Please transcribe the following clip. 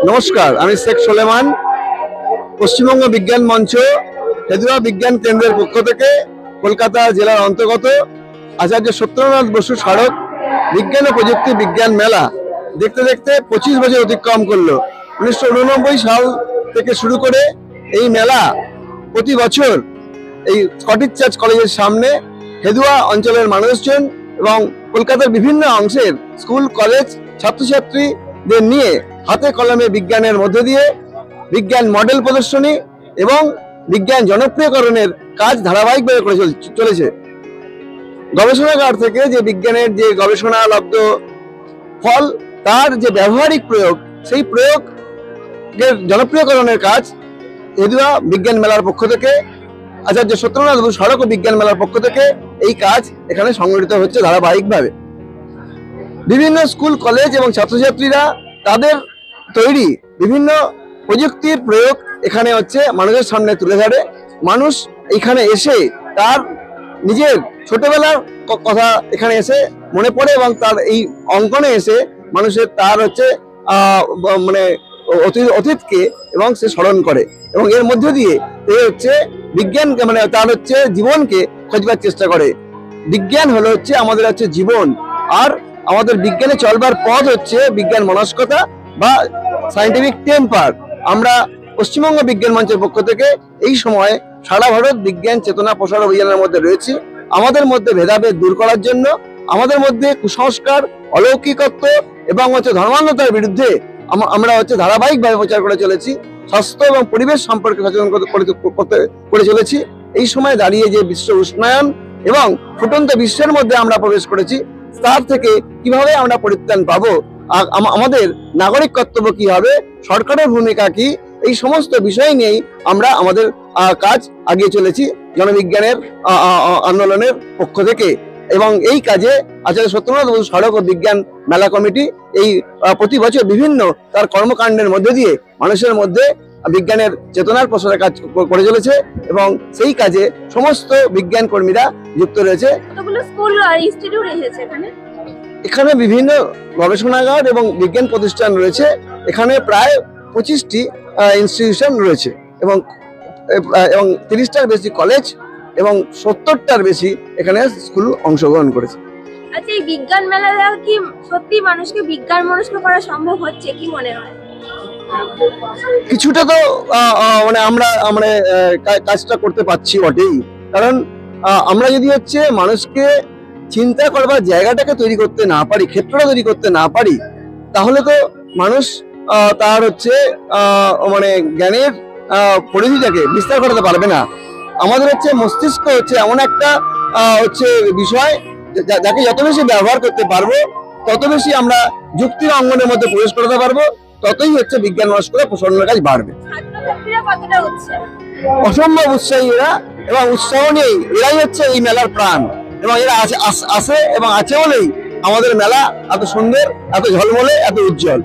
নমস্কার, আমি শেখ সোলেমান। পশ্চিমবঙ্গ বিজ্ঞান মঞ্চ হেদুয়া বিজ্ঞান কেন্দ্রের পক্ষ থেকে কলকাতা জেলার অন্তর্গত আচার্য সত্যেন্দ্রনাথ বসু সড়ক বিজ্ঞান ও প্রযুক্তি বিজ্ঞান মেলা দেখতে দেখতে 25 বছর অতিক্রম করলো। 1989 সাল থেকে শুরু করে এই মেলা প্রতি বছর এই স্কটিশ চার্চ কলেজের সামনে হেদুয়া অঞ্চলের মানুষজন এবং কলকাতার বিভিন্ন অংশের স্কুল কলেজ ছাত্রছাত্রীদের নিয়ে হাতে কলমে বিজ্ঞানের মধ্য দিয়ে বিজ্ঞান মডেল প্রদর্শনী এবং বিজ্ঞান জনপ্রিয়করণের কাজ ধারাবাহিকভাবে করে চলেছে। গবেষণাগার থেকে যে বিজ্ঞানের যে গবেষণালব্ধ ফল, তার যে ব্যবহারিক প্রয়োগ, সেই প্রয়োগের জনপ্রিয়করণের কাজ হেদুয়া বিজ্ঞান মেলার পক্ষ থেকে, আচার্য সত্যেন্দ্রনাথ বসু সড়ক ও বিজ্ঞান মেলার পক্ষ থেকে এই কাজ এখানে সংগঠিত হচ্ছে ধারাবাহিকভাবে। বিভিন্ন স্কুল কলেজ এবং ছাত্রছাত্রীরা তাদের তৈরি বিভিন্ন প্রযুক্তির প্রয়োগ এখানে হচ্ছে মানুষের সামনে তুলে ধরে। মানুষ এখানে এসে তার নিজের ছোটবেলার কথা এখানে এসে মনে পড়ে এবং তার এই অঙ্কনে এসে মানুষের তার হচ্ছে মানে অতীতকে এবং সে স্মরণ করে এবং এর মধ্য দিয়ে সে হচ্ছে বিজ্ঞানকে মানে তার হচ্ছে জীবনকে খোঁজবার চেষ্টা করে। বিজ্ঞান হলো হচ্ছে আমাদের হচ্ছে জীবন, আর আমাদের বিজ্ঞানে চলবার পথ হচ্ছে বিজ্ঞান মনস্কতা বা সায়েন্টিফিক টেম্পার। আমরা পশ্চিমবঙ্গ বিজ্ঞান মঞ্চের পক্ষ থেকে এই সময় সারা ভারত বিজ্ঞান চেতনা প্রসার অভিযানের মধ্যে রয়েছি। আমাদের মধ্যে ভেদাভেদ দূর করার জন্য, আমাদের মধ্যে কুসংস্কার, অলৌকিকত্ব এবং হচ্ছে ধর্মান্ধতার বিরুদ্ধে আমরা হচ্ছে ধারাবাহিকভাবে প্রচার করে চলেছি। স্বাস্থ্য এবং পরিবেশ সম্পর্কে সচেতন করে চলেছি। এই সময় দাঁড়িয়ে যে বিশ্ব উষ্ণায়ন এবং ফুটন্ত বিশ্বের মধ্যে আমরা প্রবেশ করেছি, তার থেকে কিভাবে আমরা পরিত্রাণ পাবো, আমাদের নাগরিক কর্তব্য কি হবে, সরকারের ভূমিকা কি, এই সমস্ত বিষয় নিয়েই আমরা আমাদের কাজ আগিয়ে চলেছি জনবিজ্ঞানের আন্দোলনের পক্ষ থেকে। এবং এই কাজে আচার্য সত্যেন্দ্রনাথ বসু সড়ক ও বিজ্ঞান মেলা কমিটি এই প্রতি বছর বিভিন্ন তার কর্মকাণ্ডের মধ্যে দিয়ে মানুষের মধ্যে বিজ্ঞানের চেতনার প্রসারের কাজ করে চলেছে এবং সেই কাজে সমস্ত বিজ্ঞান কর্মীরা যুক্ত রয়েছে। এখানে বিভিন্ন গবেষণাগার এবং বিজ্ঞান প্রতিষ্ঠান রয়েছে। এখানে প্রায় 25টি ইনস্টিটিউশন রয়েছে এবং 30টার বেশি কলেজ এবং 70টার বেশি এখানে স্কুল অংশগ্রহণ করেছে। আচ্ছা, এই বিজ্ঞান মেলাটা কি সত্যি মানুষকে বিজ্ঞান মনস্ক করা সম্ভব হচ্ছে কি মনে হয়? কিছুটা তো মানে আমরা কাজটা করতে পারছি বটেই, কারণ আমরা যদি হচ্ছে মানুষকে চিন্তা করবার জায়গাটাকে তৈরি করতে না পারি, ক্ষেত্রটা তৈরি করতে না পারি, তাহলে তো মানুষ তার হচ্ছে মানে জ্ঞানের পরিধিটাকে বিস্তার করতে পারবে না। আমাদের হচ্ছে মস্তিষ্ক হচ্ছে এমন একটা হচ্ছে বিষয় যাকে যত বেশি ব্যবহার করতে পারবো, তত বেশি আমরা যুক্তির অঙ্গনের মধ্যে প্রবেশ করতে পারবো, ততই হচ্ছে বিজ্ঞান মনস্কতা প্রসারণের কাজ বাড়বে। অসম্ভব উৎসাহী এরা এবং উৎসাহ নেই, এরাই হচ্ছে এই মেলার প্রাণ এবং এরা আসে এবং আছে বলেই আমাদের মেলা এত সুন্দর, এত ঝলমলে, এত উজ্জ্বল।